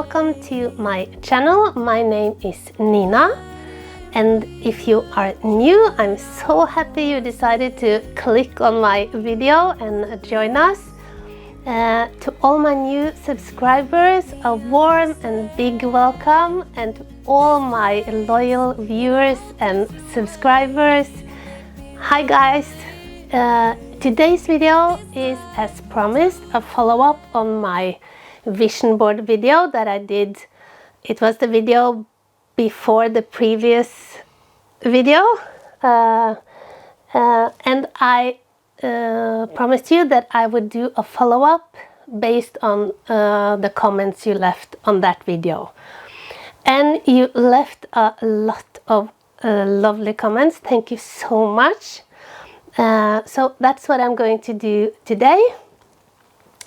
welcome to my channel. My name is Nina, and if you are new, I'm so happy you decided to click on my video and join us. To all my new subscribers, a warm and big welcome, and to all my loyal viewers and subscribers, hi guys! Today's video is, as promised, a follow-up on my vision board video that I did. It was the video before the previous video, and I promised you that I would do a follow-up based on the comments you left on that video. And you left a lot of lovely comments. Thank you so much. So that's what I'm going to do today.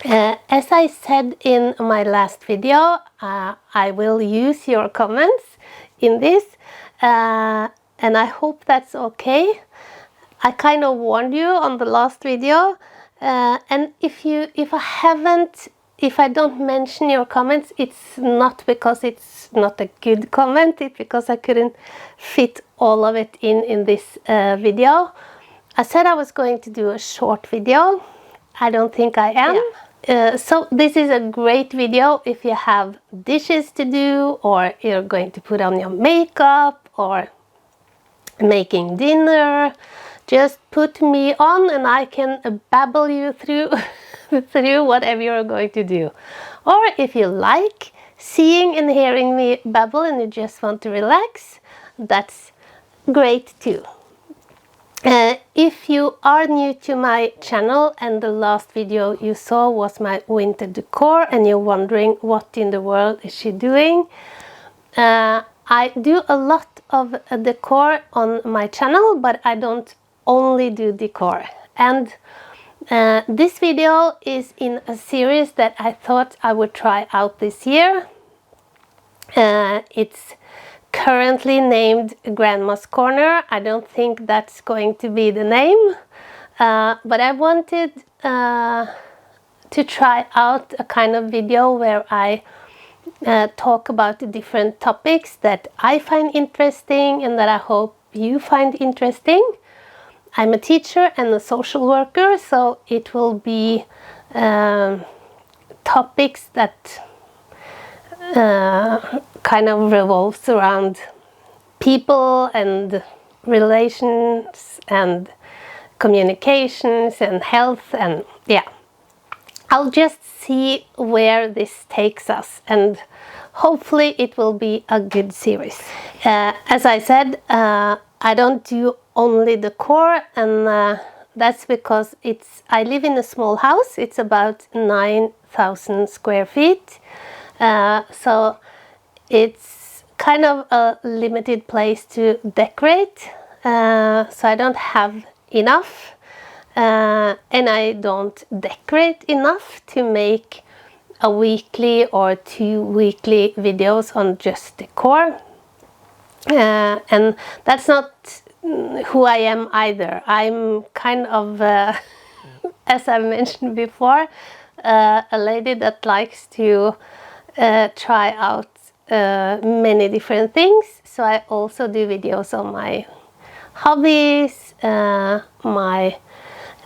As I said in my last video, I will use your comments in this, and I hope that's okay. I kind of warned you on the last video, and if I don't mention your comments, it's not because it's not a good comment, it's because I couldn't fit all of it in this video. I said I was going to do a short video. I don't think I am. Yeah. So this is a great video if you have dishes to do, or you're going to put on your makeup, or making dinner. Just put me on and I can babble you through through whatever you're going to do. Or if you like seeing and hearing me babble and you just want to relax, that's great too. If you are new to my channel and the last video you saw was my winter decor and you're wondering what in the world is she doing, I do a lot of decor on my channel, but I don't only do decor. And this video is in a series that I thought I would try out this year. It's currently named Grandma's Corner. I don't think that's going to be the name, but I wanted to try out a kind of video where I talk about different topics that I find interesting and that I hope you find interesting. I'm a teacher and a social worker, so it will be topics that kind of revolves around people and relations and communications and health, and yeah, I'll just see where this takes us, and hopefully it will be a good series. As I said, I don't do only decor, and that's because I live in a small house. It's about 9,000 square feet. So it's kind of a limited place to decorate, so I don't have enough, and I don't decorate enough to make a weekly or 2 weekly videos on just decor, and that's not who I am either. I'm kind of, as I've mentioned before, a lady that likes to try out many different things. So I also do videos on my hobbies, my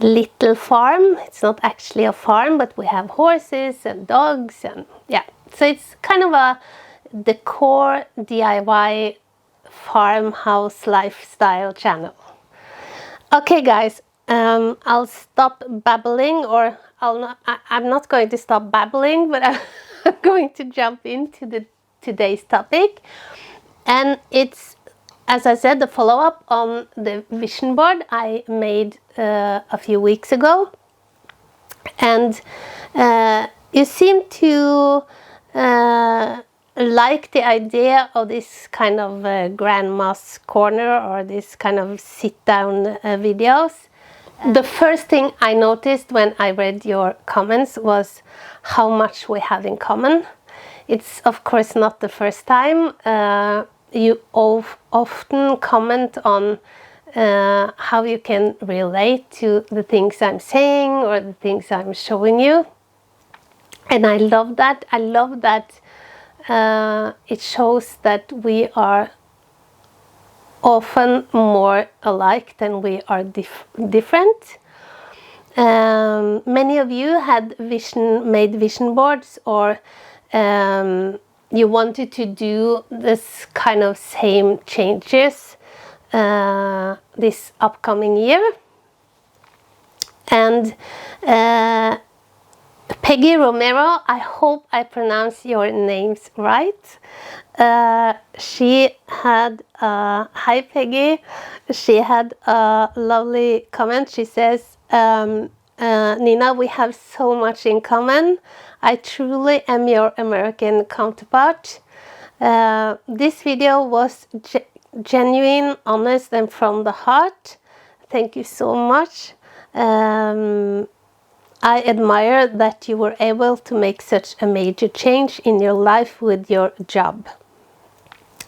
little farm. It's not actually a farm, but we have horses and dogs, and yeah, so it's kind of a decor DIY farmhouse lifestyle channel. Okay guys, I'll stop babbling, or I'm not going to stop babbling, but I'm going to jump into today's topic, and it's, as I said, the follow-up on the vision board I made a few weeks ago. And you seem to like the idea of this kind of Grandma's Corner, or this kind of sit-down videos. The first thing I noticed when I read your comments was how much we have in common. It's of course not the first time. You often comment on how you can relate to the things I'm saying or the things I'm showing you. And I love that. I love that it shows that we are often more alike than we are different. Many of you had made vision boards, or you wanted to do this kind of same changes this upcoming year. And Peggy Romero, I hope I pronounce your names right. She had, hi Peggy, she had a lovely comment. She says, Nina, we have so much in common. I truly am your American counterpart. This video was genuine, honest, and from the heart. Thank you so much. I admire that you were able to make such a major change in your life with your job.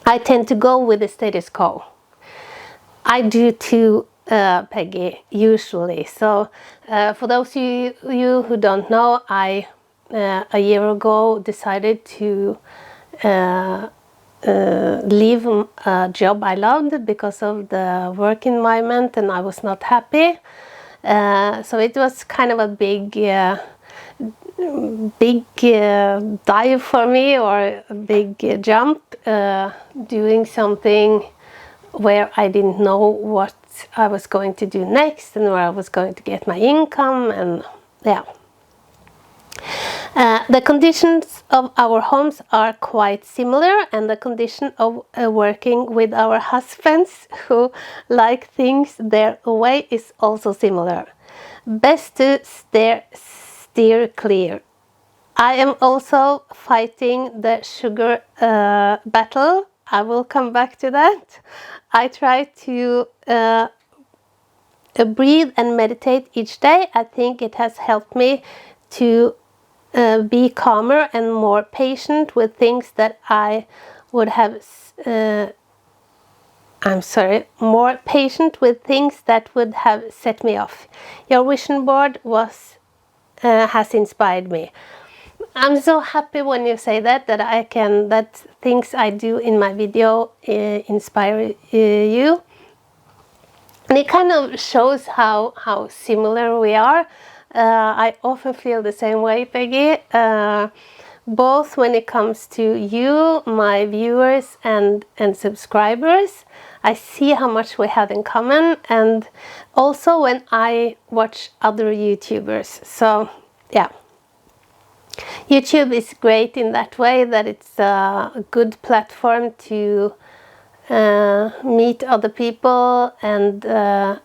I tend to go with the status quo. I do too, Peggy, usually. So for those of you who don't know, I a year ago decided to leave a job I loved because of the work environment, and I was not happy. So it was kind of a big dive for me, or a big jump, doing something where I didn't know what I was going to do next and where I was going to get my income, and yeah. The conditions of our homes are quite similar, and the condition of working with our husbands who like things their way is also similar. Best to steer clear. I am also fighting the sugar battle. I will come back to that. I try to breathe and meditate each day. I think it has helped me to be calmer and more patient with things that I would have more patient with things that would have set me off. Your vision board has inspired me. I'm so happy when you say that that things I do in my video inspire you. And it kind of shows how similar we are. I often feel the same way, Peggy, both when it comes to you, my viewers and subscribers. I see how much we have in common, and also when I watch other YouTubers. So yeah, YouTube is great in that way, that it's a good platform to meet other people, and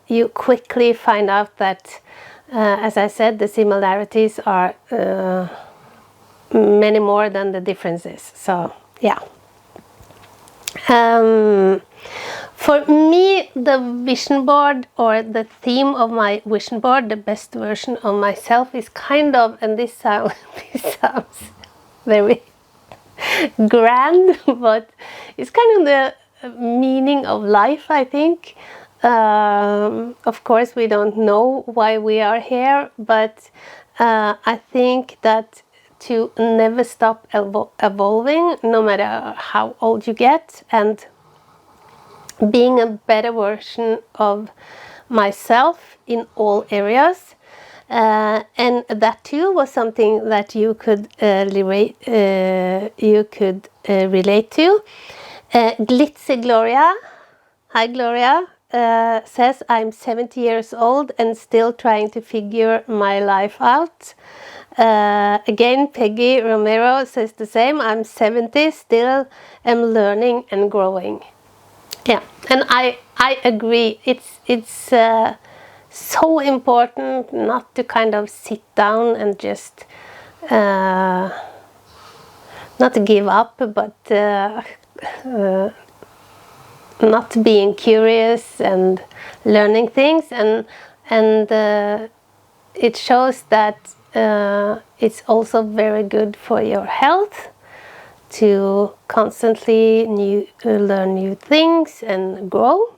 you quickly find out that as I said, the similarities are many more than the differences. So yeah. For me, the vision board, or the theme of my vision board, the best version of myself, is kind of, and this sounds very grand, but it's kind of the meaning of life, I think. Of course, we don't know why we are here, but I think that to never stop evolving, no matter how old you get, and being a better version of myself in all areas. And that too was something that you could relate to. Glitzy Gloria, hi Gloria, says, I'm 70 years old and still trying to figure my life out. Again, Peggy Romero says the same. I'm 70, still am learning and growing. Yeah, and I agree. It's so important not to kind of sit down and just not to give up, but not being curious and learning things, and it shows that it's also very good for your health to constantly learn new things and grow.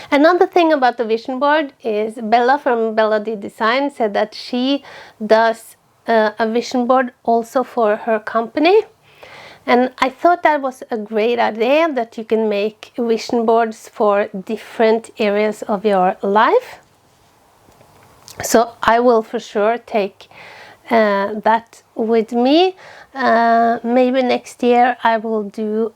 Another thing about the vision board is Bella from Bella D said that she does a vision board also for her company. And I thought that was a great idea, that you can make vision boards for different areas of your life. So I will for sure take that with me. Maybe next year I will do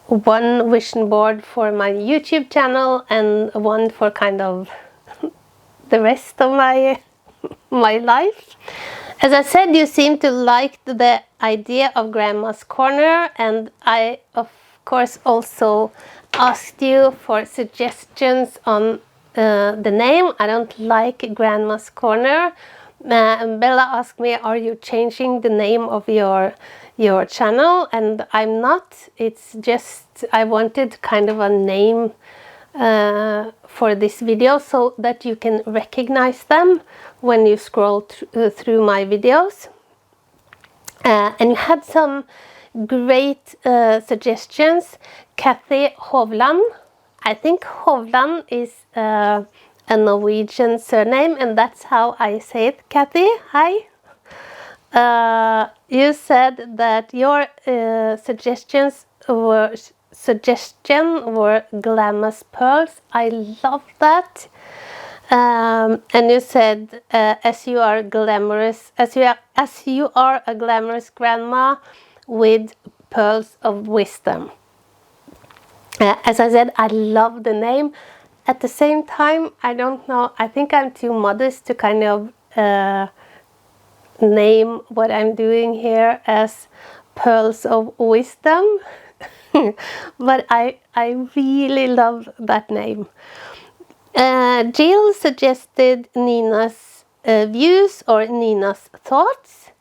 one vision board for my YouTube channel and one for kind of the rest of my life. As I said, you seem to like the idea of Grandma's Corner, and I of course also asked you for suggestions on the name. I don't like Grandma's Corner. Bella asked me, are you changing the name of your channel? And I'm not. It's just I wanted kind of a name for this video so that you can recognize them when you scroll through my videos. And you had some great suggestions. Kathy Hovland, I think Hovland is a Norwegian surname, and that's how I say it. Kathy, hi. You said that your suggestions were glamorous pearls. I love that. And you said as you are glamorous, as you are a glamorous grandma with pearls of wisdom. As I said, I love the name. At the same time, I don't know, I think I'm too modest to kind of name what I'm doing here as pearls of wisdom. But I really love that name. Jill suggested Nina's views or Nina's thoughts,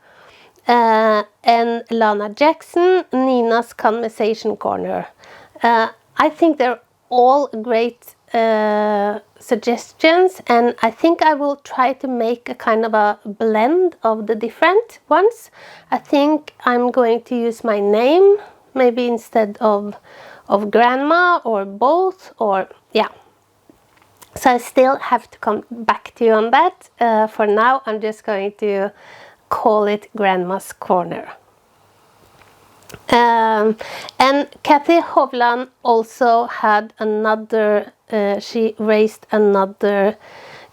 and Lana Jackson, Nina's conversation corner. I think they're all great suggestions, and I think I will try to make a kind of a blend of the different ones. I think I'm going to use my name maybe instead of grandma, or both, or yeah. So I still have to come back to you on that. For now, I'm just going to call it Grandma's Corner. And Kathy Hovland also had another, she raised another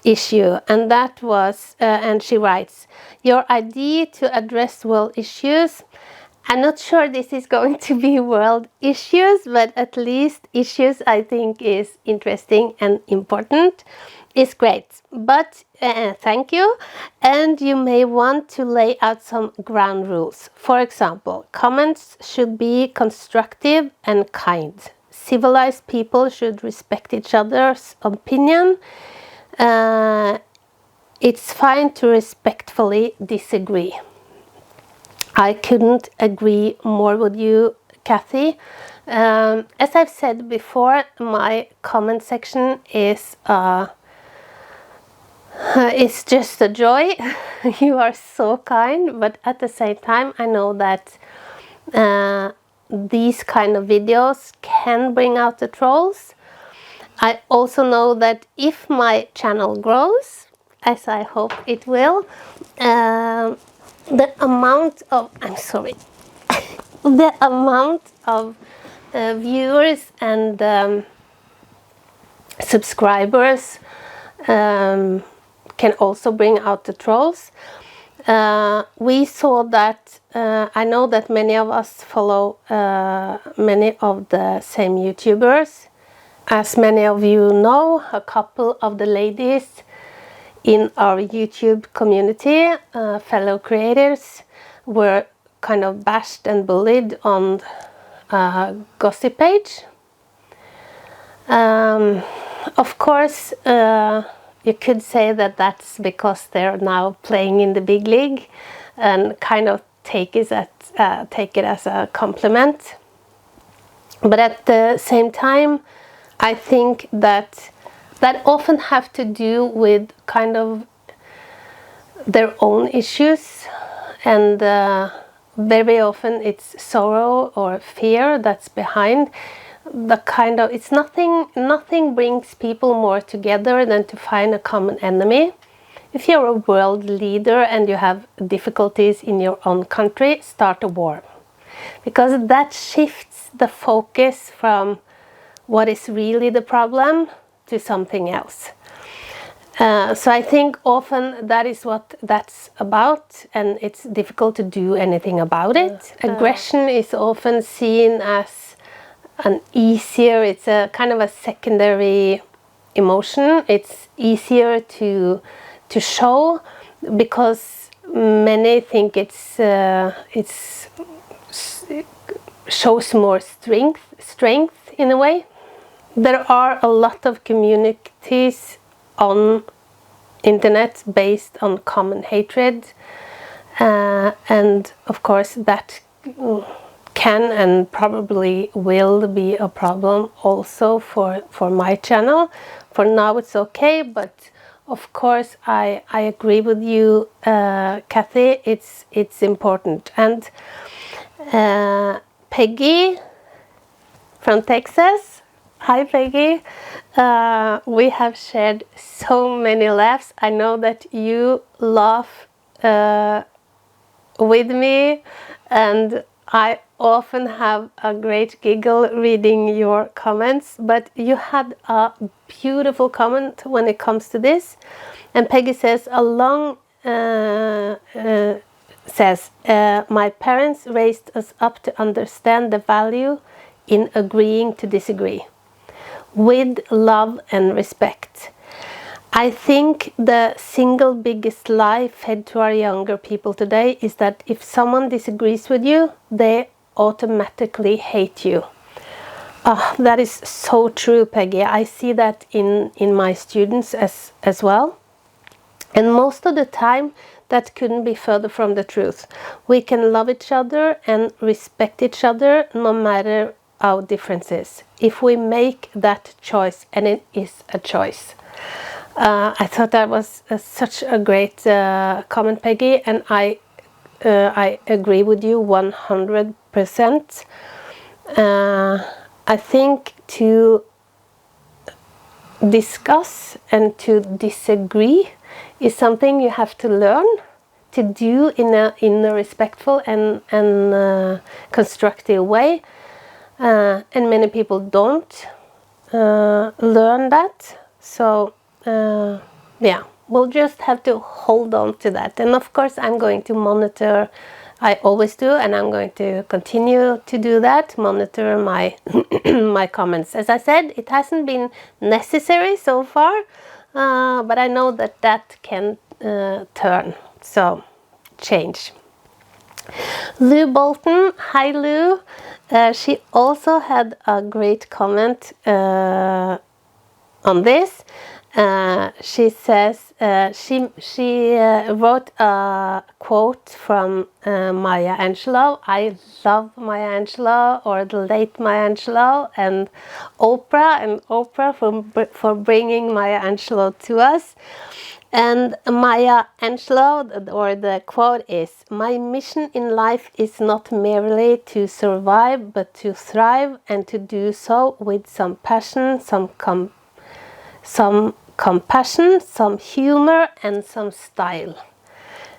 issue, and that was, and she writes, your idea to address world issues. I'm not sure this is going to be world issues, but at least issues I think is interesting and important. Is great, but thank you. And you may want to lay out some ground rules. For example, comments should be constructive and kind. Civilized people should respect each other's opinion. It's fine to respectfully disagree. I couldn't agree more with you, Kathy. As I've said before, my comment section is it's just a joy. You are so kind, but at the same time I know that these kind of videos can bring out the trolls. I also know that if my channel grows, as I hope it will, the amount of, I'm sorry, the amount of viewers and subscribers can also bring out the trolls. We saw that, I know that many of us follow many of the same YouTubers. As many of you know, a couple of the ladies in our YouTube community, fellow creators, were kind of bashed and bullied on gossip page. Of course, you could say that that's because they're now playing in the big league, and kind of take it as a compliment. But at the same time, I think that often have to do with kind of their own issues, and very often it's sorrow or fear that's behind the kind of, it's nothing brings people more together than to find a common enemy. if you're a world leader and you have difficulties in your own country, start a war. Because that shifts the focus from what is really the problem to something else. So I think often that is what that's about, and it's difficult to do anything about it. Aggression is often seen as it's a kind of a secondary emotion. It's easier to show because many think it shows more strength in a way. There are a lot of communities on internet based on common hatred, and of course that can and probably will be a problem also for my channel. For now it's okay, but of course I agree with you, Kathy, it's important. And Peggy from Texas, hi Peggy, we have shared so many laughs. I know that you laugh with me, and I often have a great giggle reading your comments, but you had a beautiful comment when it comes to this. And Peggy says, my parents raised us up to understand the value in agreeing to disagree, with love and respect. I think the single biggest lie fed to our younger people today is that if someone disagrees with you, they automatically hate you. That is so true, Peggy. I see that in my students as well. And most of the time, that couldn't be further from the truth. We can love each other and respect each other no matter our differences, if we make that choice, and it is a choice. I thought that was such a great comment, Peggy, and I agree with you 100%. I think to discuss and to disagree is something you have to learn to do in a respectful and constructive way, and many people don't learn that. So yeah, we'll just have to hold on to that. And of course I'm going to monitor, I always do, and I'm going to continue to do that, monitor my my comments. As I said, it hasn't been necessary so far, but I know that can turn, so change. Lou Bolton, hi Lou. She also had a great comment on this. She says she wrote a quote from Maya Angelou. I love Maya Angelou, or the late Maya Angelou, and Oprah for bringing Maya Angelou to us. And Maya Angelou, or the quote is, "My mission in life is not merely to survive, but to thrive, and to do so with some passion, some compassion, some humor, and some style."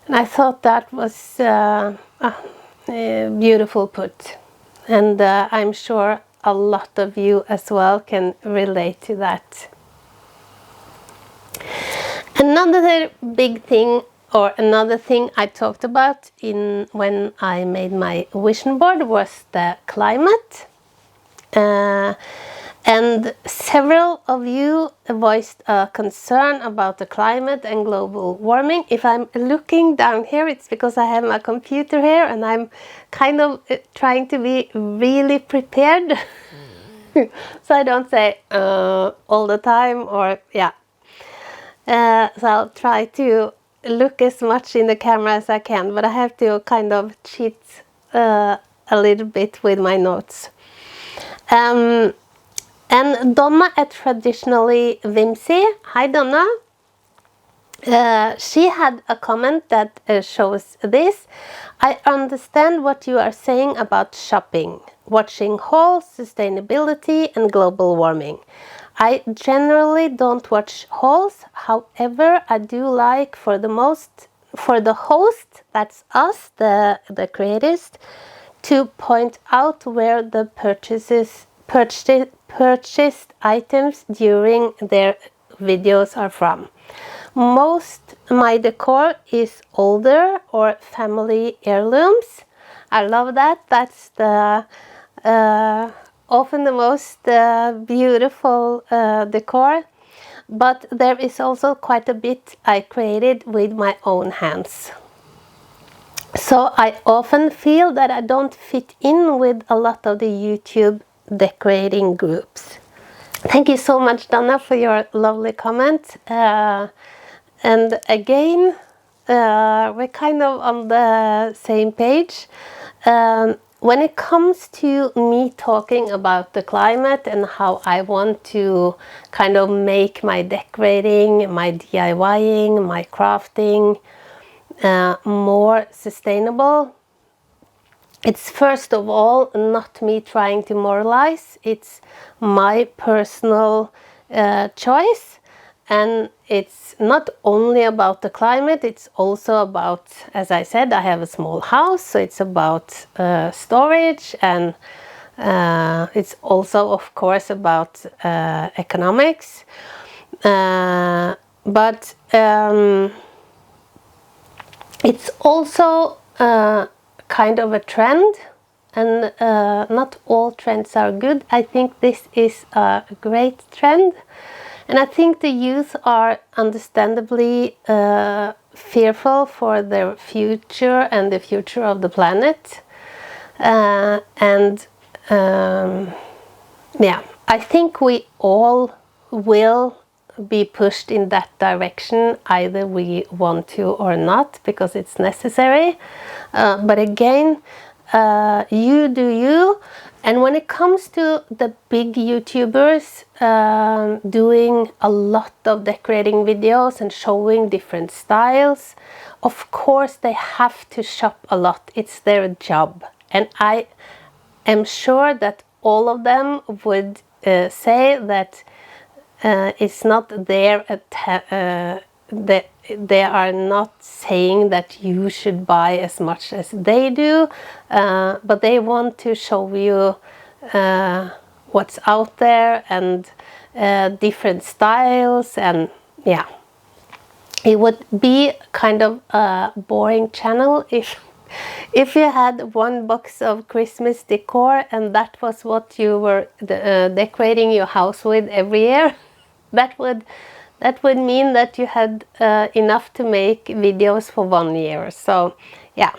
And I thought that was beautiful put, and I'm sure a lot of you as well can relate to that. Another big thing, or another thing I talked about when I made my vision board, was the climate. And several of you voiced a concern about the climate and global warming. If I'm looking down here, it's because I have my computer here and I'm kind of trying to be really prepared. So I don't say all the time, or yeah. So I'll try to look as much in the camera as I can, but I have to kind of cheat a little bit with my notes. And Donna at Traditionally Whimsy, hi Donna. She had a comment that shows this. I understand what you are saying about shopping, watching hauls, sustainability and global warming. I generally don't watch hauls. However, I do like for the host, that's us, the creators, to point out where the purchased items during their videos are from. Most my decor is older or family heirlooms. I love that. That's the often the most beautiful decor. But there is also quite a bit I created with my own hands. So I often feel that I don't fit in with a lot of the YouTube decorating groups. Thank you so much, Donna, for your lovely comment. And again, we're kind of on the same page. When it comes to me talking about the climate and how I want to kind of make my decorating, my DIYing, my crafting more sustainable, it's first of all not me trying to moralize. It's my personal choice. And it's not only about the climate, it's also about, as I said, I have a small house, so it's about storage, and it's also, of course, about economics. But it's also kind of a trend, and not all trends are good. I think this is a great trend. And I think the youth are understandably fearful for their future and the future of the planet. Yeah, I think we all will be pushed in that direction, either we want to or not, because it's necessary. But again, you do you. And when it comes to the big YouTubers doing a lot of decorating videos and showing different styles, of course they have to shop a lot. It's their job. And I am sure that all of them would say that it's not their that they are not saying that you should buy as much as they do, but they want to show you what's out there and different styles. And yeah, it would be kind of a boring channel if you had one box of Christmas decor and that was what you were decorating your house with every year. That would mean that you had enough to make videos for 1 year. So yeah,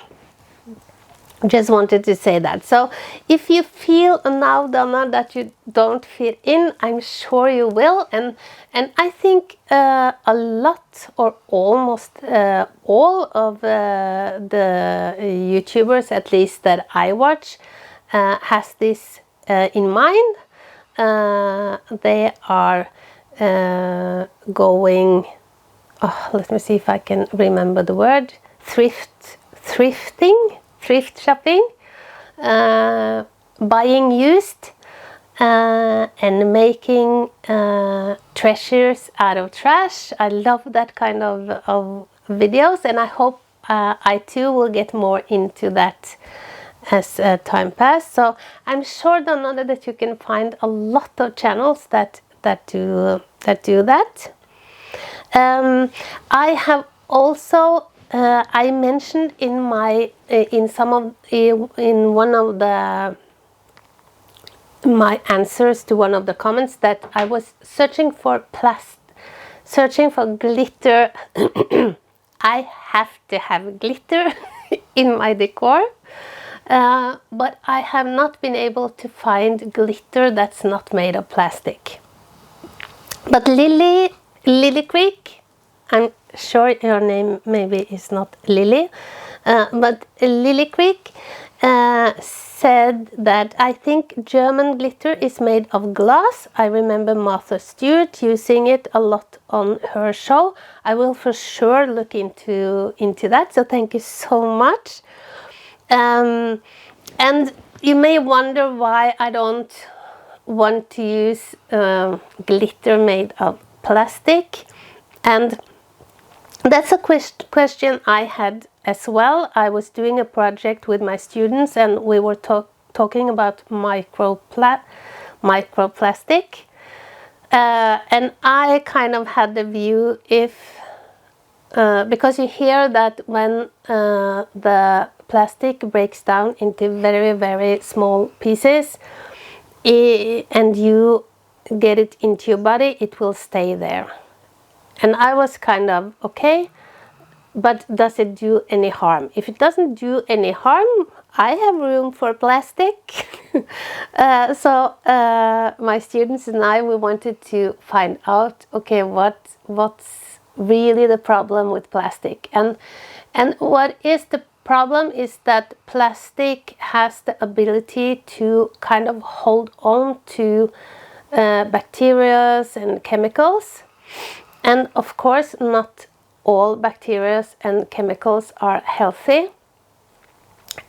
just wanted to say that. So if you feel now, Donna, that you don't fit in, I'm sure you will. And I think a lot, or almost all of the YouTubers, at least that I watch, has this in mind. They are going, let me see if I can remember the word, thrift shopping, buying used, and making treasures out of trash. I love that kind of videos, and I hope I too will get more into that as time passes. So I'm sure, Donna, that you can find a lot of channels that do that. I have also I mentioned in one of my answers to one of the comments that I was searching for glitter. I have to have glitter in my decor. But I have not been able to find glitter that's not made of plastic. But Lily Creek, I'm sure your name maybe is not Lily, but Lily Creek said that I think German glitter is made of glass. I remember Martha Stewart using it a lot on her show. I will for sure look into that, so thank you so much. And you may wonder why I don't want to use glitter made of plastic? And that's a question I had as well. I was doing a project with my students, and we were talking about microplastic. And I kind of had the view, if because you hear that when the plastic breaks down into very, very small pieces, and you get it into your body, it will stay there. And I was kind of, okay, but does it do any harm? If it doesn't do any harm, I have room for plastic. So my students and I, we wanted to find out, okay, what's really the problem with plastic? And what is the problem is that plastic has the ability to kind of hold on to bacteria and chemicals. And of course, not all bacteria and chemicals are healthy.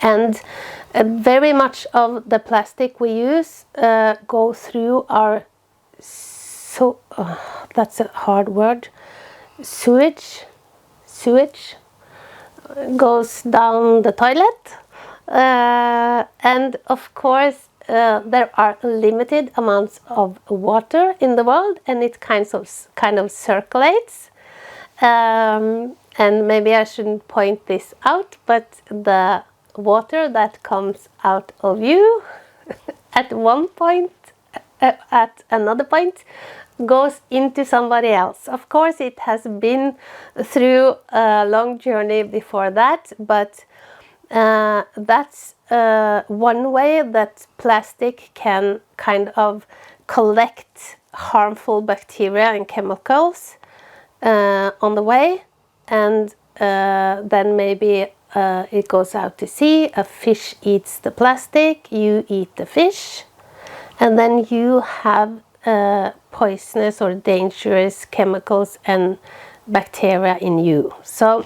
And very much of the plastic we use go through our, that's a hard word, sewage goes down the toilet. And of course, there are limited amounts of water in the world, and it kind of circulates. And maybe I shouldn't point this out, but the water that comes out of you at one point, at another point, goes into somebody else. Of course, it has been through a long journey before that, but that's one way that plastic can kind of collect harmful bacteria and chemicals on the way, and then maybe it goes out to sea. A fish eats the plastic, you eat the fish, and then you have poisonous or dangerous chemicals and bacteria in you. So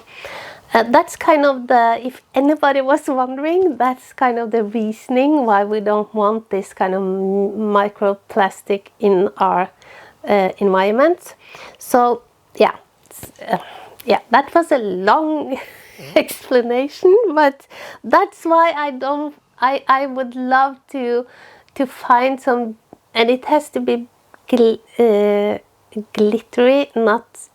that's kind of the, if anybody was wondering, that's kind of the reasoning why we don't want this kind of microplastic in our environment. So yeah, that was a long explanation, but that's why I would love to find some, and it has to be glittery, not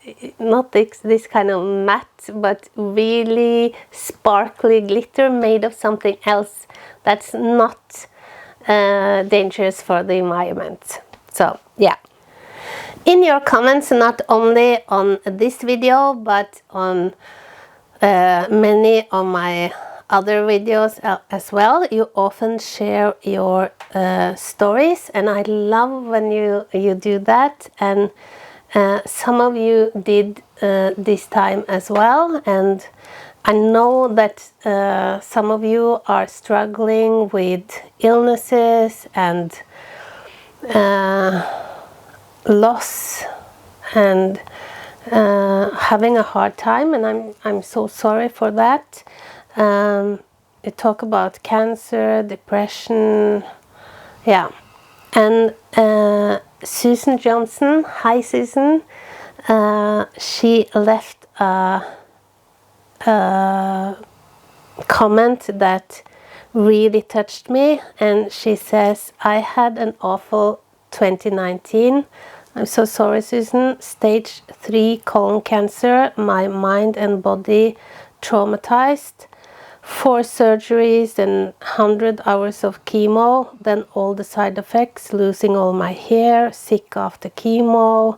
this kind of matte, but really sparkly glitter made of something else that's not dangerous for the environment. So yeah, in your comments, not only on this video but on many of my other videos as well, you often share your stories, and I love when you do that. And some of you did this time as well, and I know that some of you are struggling with illnesses and loss and having a hard time, and I'm so sorry for that. You talk about cancer, depression, yeah. And Susan Johnson, hi Susan, she left a comment that really touched me, and she says, I had an awful 2019. I'm so sorry, Susan. Stage 3 colon cancer, my mind and body traumatized. 4 surgeries and 100 hours of chemo, then all the side effects, losing all my hair, sick after chemo.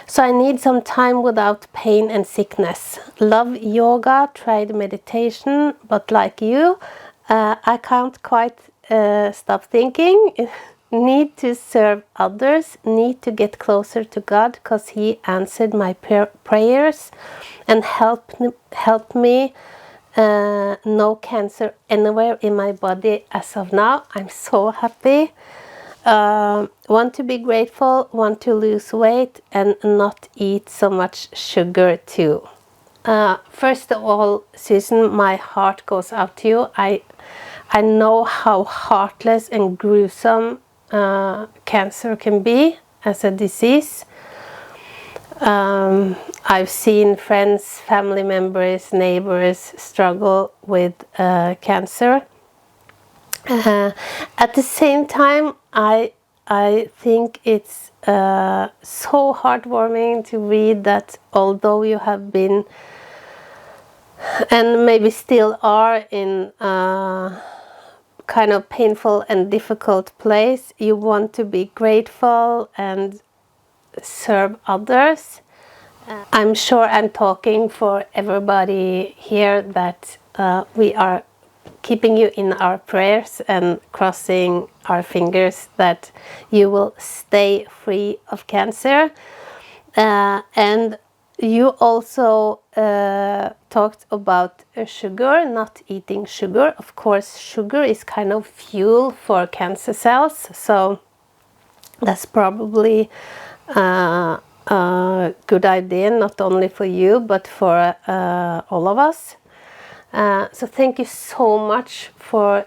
So I need some time without pain and sickness. Love yoga, tried meditation, but like you, I can't quite stop thinking. Need to serve others, need to get closer to God, because He answered my prayers and helped me. No cancer anywhere in my body as of now. I'm so happy. Want to be grateful, want to lose weight and not eat so much sugar too. First of all, Susan, my heart goes out to you. I know how heartless and gruesome cancer can be as a disease. I've seen friends, family members, neighbors struggle with cancer. At the same time, I think it's so heartwarming to read that although you have been and maybe still are in a kind of painful and difficult place, you want to be grateful and serve others. I'm sure I'm talking for everybody here that we are keeping you in our prayers and crossing our fingers that you will stay free of cancer. And you also talked about sugar, not eating sugar. Of course, sugar is kind of fuel for cancer cells, so that's probably a good idea, not only for you, but for all of us. So thank you so much for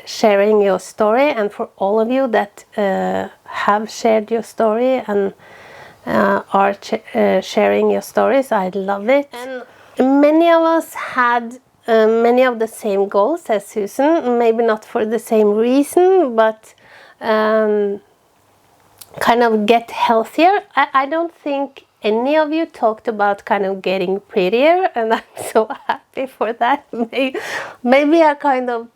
sharing your story, and for all of you that have shared your story and are sharing your stories. I love it. And many of us had many of the same goals as Susan, maybe not for the same reason, but kind of get healthier. I don't think any of you talked about kind of getting prettier, and I'm so happy for that. Maybe I kind of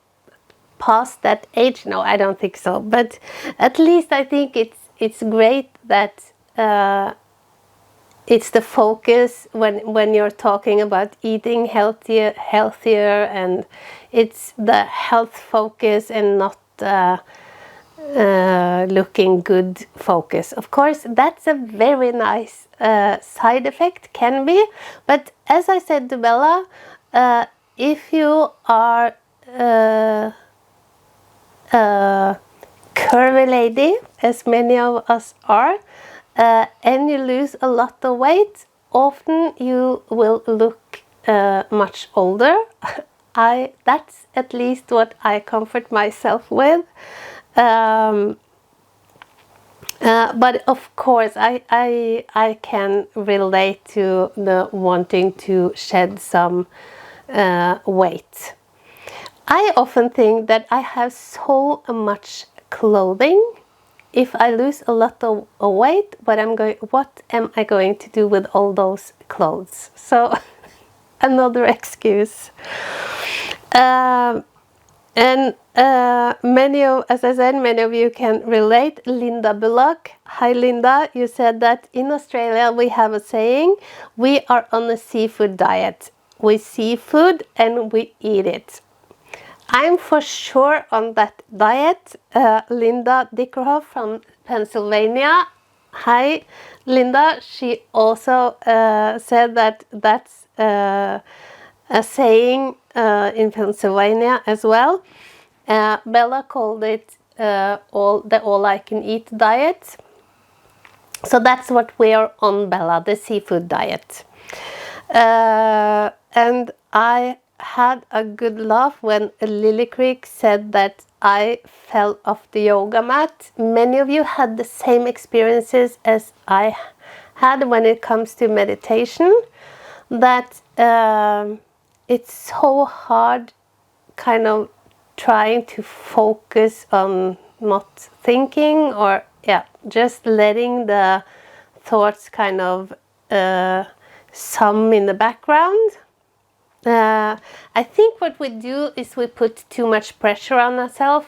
past that age. No, I don't think so, but at least I think it's great that it's the focus when you're talking about eating healthier, and it's the health focus and not looking good focus. Of course, that's a very nice side effect, can be, but as I said to Bella, if you are curvy lady, as many of us are, and you lose a lot of weight, often you will look much older. That's at least what I comfort myself with. But of course, I can relate to the wanting to shed some weight. I often think that I have so much clothing. If I lose a lot of weight, what am I going to do with all those clothes? So another excuse. And as I said, many of you can relate. Linda Bullock. Hi Linda, you said that in Australia we have a saying, we are on a seafood diet. We see food and we eat it. I'm for sure on that diet. Linda Dickerhoff from Pennsylvania. Hi Linda, she also said that that's a saying in Pennsylvania as well. Bella called it all I can eat diet. So that's what we are on, Bella, the seafood diet. And I had a good laugh when Lily Creek said that I fell off the yoga mat. Many of you had the same experiences as I had when it comes to meditation, that it's so hard kind of trying to focus on not thinking, or just letting the thoughts kind of sum in the background. I think what we do is we put too much pressure on ourselves.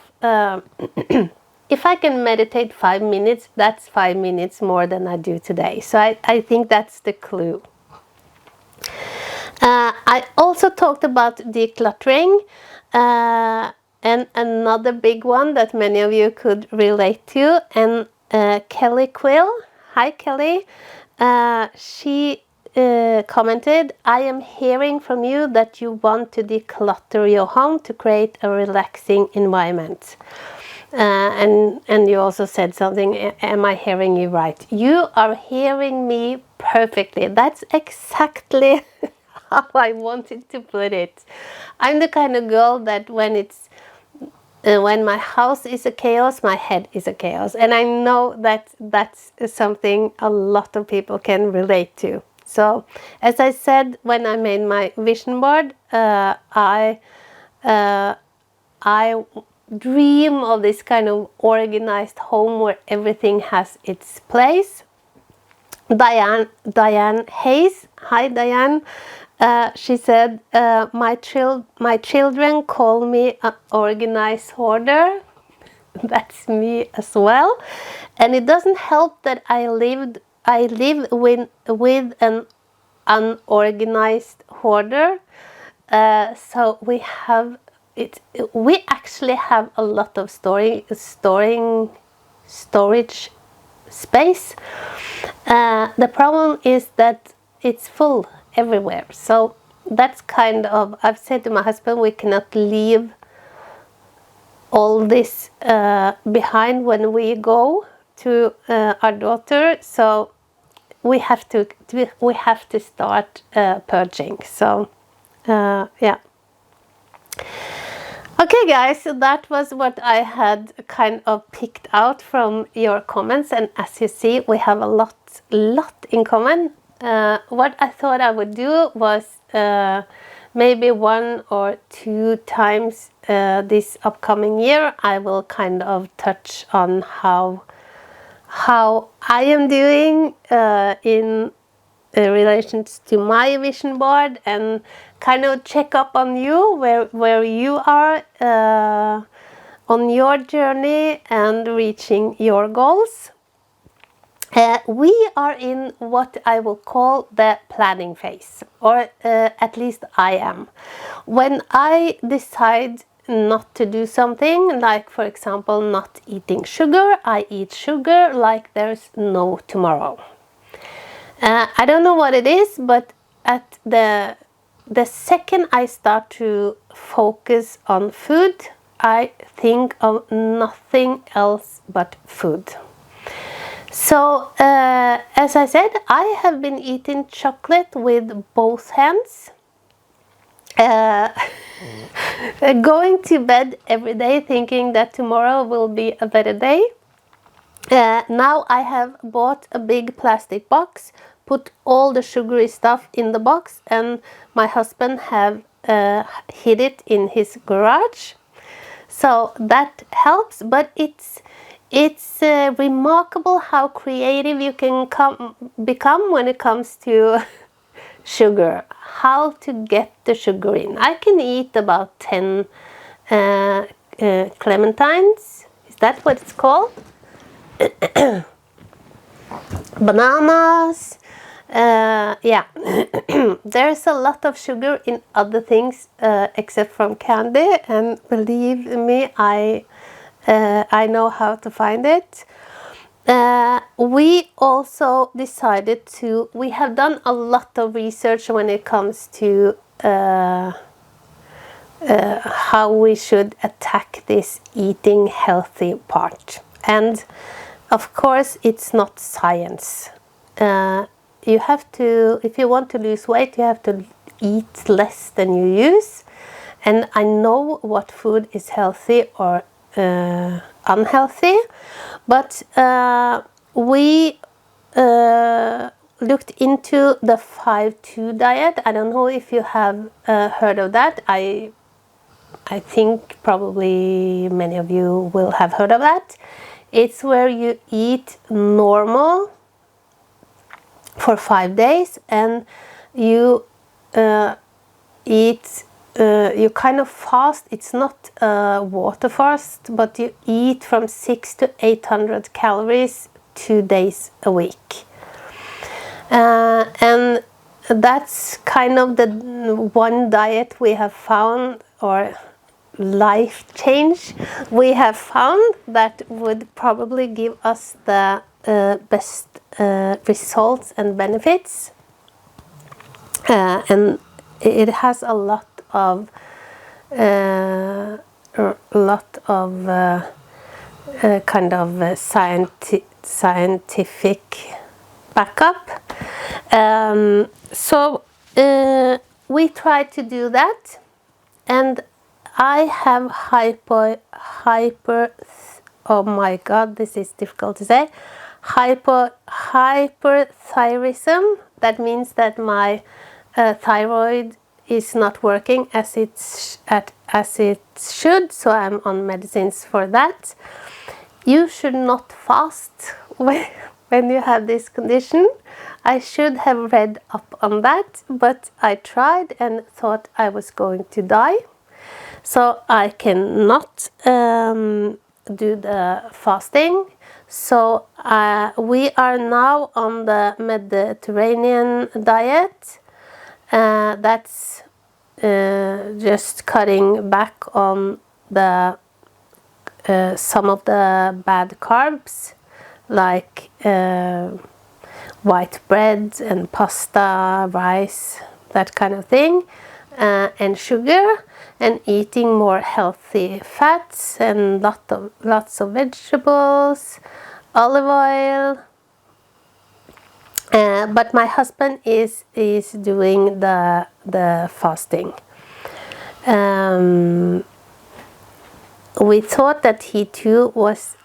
If I can meditate 5 minutes, that's 5 minutes more than I do today. So I think that's the clue. I also talked about decluttering, and another big one that many of you could relate to. And Kelly Quill, hi Kelly, she commented, I am hearing from you that you want to declutter your home to create a relaxing environment. And you also said something, am I hearing you right? You are hearing me perfectly. That's exactly how I wanted to put it. I'm the kind of girl that when it's when my house is a chaos, my head is a chaos. And I know that that's something a lot of people can relate to. So, as I said, when I made my vision board, I dream of this kind of organized home where everything has its place. Diane Hayes, hi Diane, she said, my children call me an organized hoarder. That's me as well. And it doesn't help that I live with an unorganized hoarder. So we actually have a lot of storage space. The problem is that it's full everywhere. So that's kind of, I've said to my husband, we cannot leave all this behind when we go to our daughter. So we have to start purging. So yeah. Okay guys, so that was what I had kind of picked out from your comments, and as you see, we have a lot in common. What I thought I would do was maybe 1 or 2 times this upcoming year, I will kind of touch on how I am doing in relation to my vision board, and kind of check up on you where you are on your journey and reaching your goals. We are in what I will call the planning phase, or at least I am. When I decide not to do something, like for example not eating sugar, I eat sugar like there's no tomorrow. I don't know what it is, but at the second I start to focus on food, I think of nothing else but food. So, as I said, I have been eating chocolate with both hands. Going to bed every day thinking that tomorrow will be a better day. Now I have bought a big plastic box, put all the sugary stuff in the box, and my husband have hid it in his garage. So that helps, but it's remarkable how creative you can become when it comes to sugar. How to get the sugar in. I can eat about 10 clementines. Is that what it's called? Bananas. Yeah. There's a lot of sugar in other things except from candy, and believe me, I know how to find it. We also decided we have done a lot of research when it comes to how we should attack this eating healthy part. And of course, it's not science. You have to, if you want to lose weight, you have to eat less than you use. And I know what food is healthy or unhealthy, but we looked into the 5-2 diet. I don't know if you have heard of that. I think probably many of you will have heard of that. It's where you eat normal for 5 days, and you you kind of fast. It's not a water fast, but you eat from 600 to 800 calories 2 days a week. And that's kind of the one diet we have found, or life change we have found, that would probably give us the best results and benefits. And it has a lot of kind of scientific backup. So we tried to do that, and I have oh my god, this is difficult to say. Hyperthyroidism. That means that my thyroid is not working as it should, so I'm on medicines for that. You should not fast when you have this condition. I should have read up on that, but I tried and thought I was going to die. So I cannot do the fasting. So we are now on the Mediterranean diet. That's just cutting back on the some of the bad carbs, like white bread and pasta, rice, that kind of thing, and sugar, and eating more healthy fats and lots of vegetables, olive oil. But my husband is doing the fasting. We thought that he too was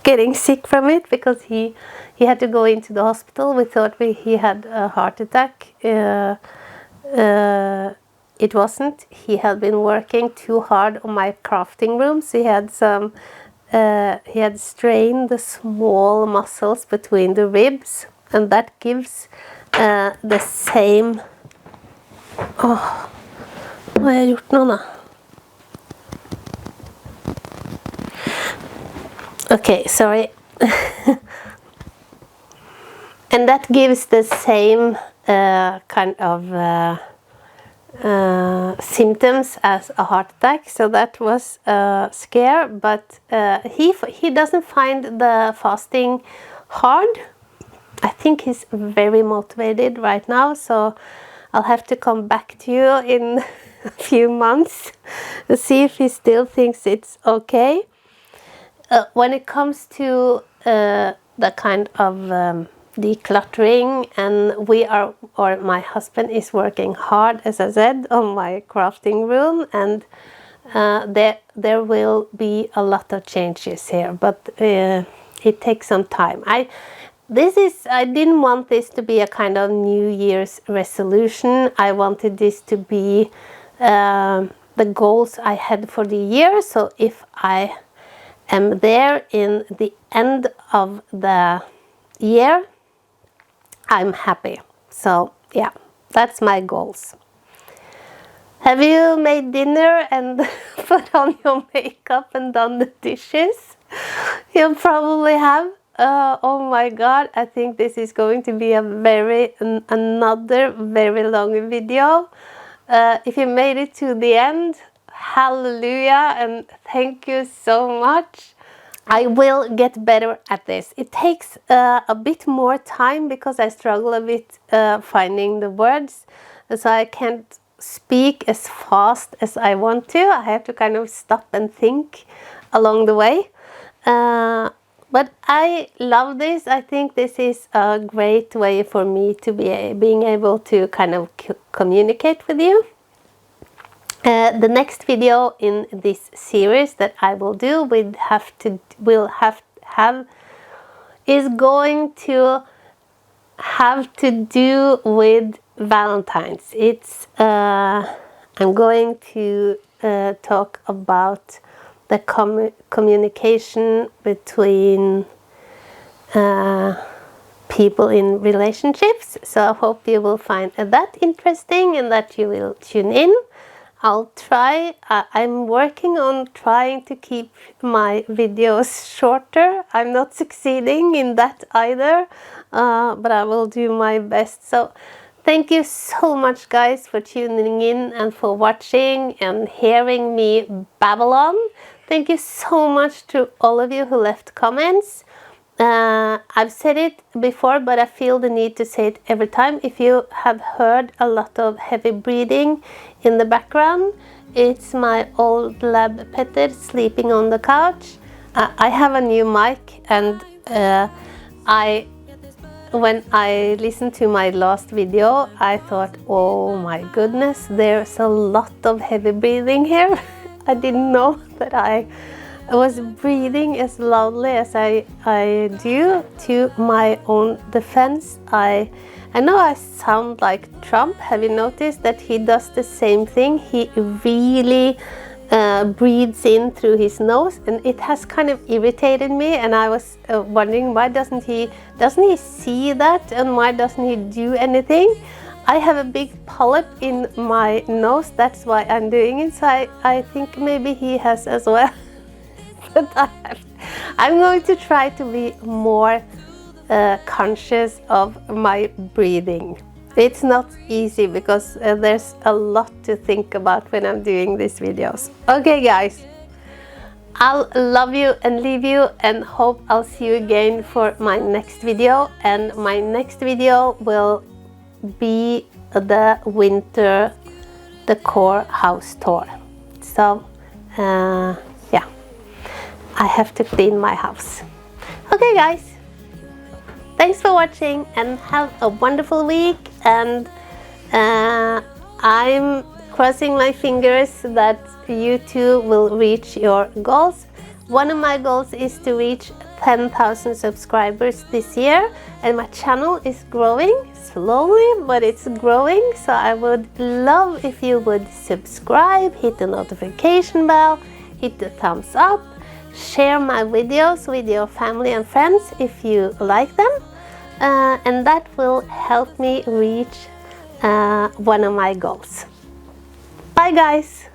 getting sick from it, because he had to go into the hospital. We thought he had a heart attack. It wasn't. He had been working too hard on my crafting rooms. He had strained the small muscles between the ribs, and that gives the same. Hva har jeg gjort nå da? Okay, sorry. And that gives the same kind of symptoms as a heart attack, so that was a scare. But he doesn't find the fasting hard. I think he's very motivated right now, so I'll have to come back to you in a few months to see if he still thinks it's okay. When it comes to the kind of decluttering, and my husband is working hard, as I said, on my crafting room, and there will be a lot of changes here, but it takes some time. I didn't want this to be a kind of New Year's resolution. I wanted this to be the goals I had for the year. So if I am there in the end of the year, I'm happy. So yeah, that's my goals. Have you made dinner and put on your makeup and done the dishes? You probably have. Oh my god, I think this is going to be another very long video. If you made it to the end, hallelujah, and thank you so much. I will get better at this. It takes a bit more time because I struggle a bit finding the words, so I can't speak as fast as I want to. I have to kind of stop and think along the way. But I love this. I think this is a great way for me to being able to kind of communicate with you. The next video in this series that I will do is going to have to do with Valentine's. It's I'm going to talk about the communication between people in relationships. So I hope you will find that interesting and that you will tune in. I'll try. I'm working on trying to keep my videos shorter. I'm not succeeding in that either, but I will do my best. So thank you so much, guys, for tuning in and for watching and hearing me babble on. Thank you so much to all of you who left comments. I've said it before, but I feel the need to say it every time. If you have heard a lot of heavy breathing in the background, it's my old lab Petter sleeping on the couch. I have a new mic, and I when I listened to my last video, I thought, oh my goodness, there's a lot of heavy breathing here. I didn't know that I was breathing as loudly as I do. To my own defense, I know I sound like Trump. Have you noticed that he does the same thing? He really breathes in through his nose, and it has kind of irritated me, and I was wondering, why doesn't he see that, and why doesn't he do anything? I have a big polyp in my nose, that's why I'm doing it, so I think maybe he has as well. But I'm going to try to be more conscious of my breathing. It's not easy because there's a lot to think about when I'm doing these videos. Okay guys, I'll love you and leave you, and hope I'll see you again for my next video. And my next video will be the winter decor house tour. So yeah, I have to clean my house. Okay guys, thanks for watching and have a wonderful week, and I'm crossing my fingers that you too will reach your goals. One of my goals is to reach 10,000 subscribers this year, and my channel is growing slowly, but it's growing, so I would love if you would subscribe, hit the notification bell, hit the thumbs up, share my videos with your family and friends if you like them. And that will help me reach one of my goals. Bye guys!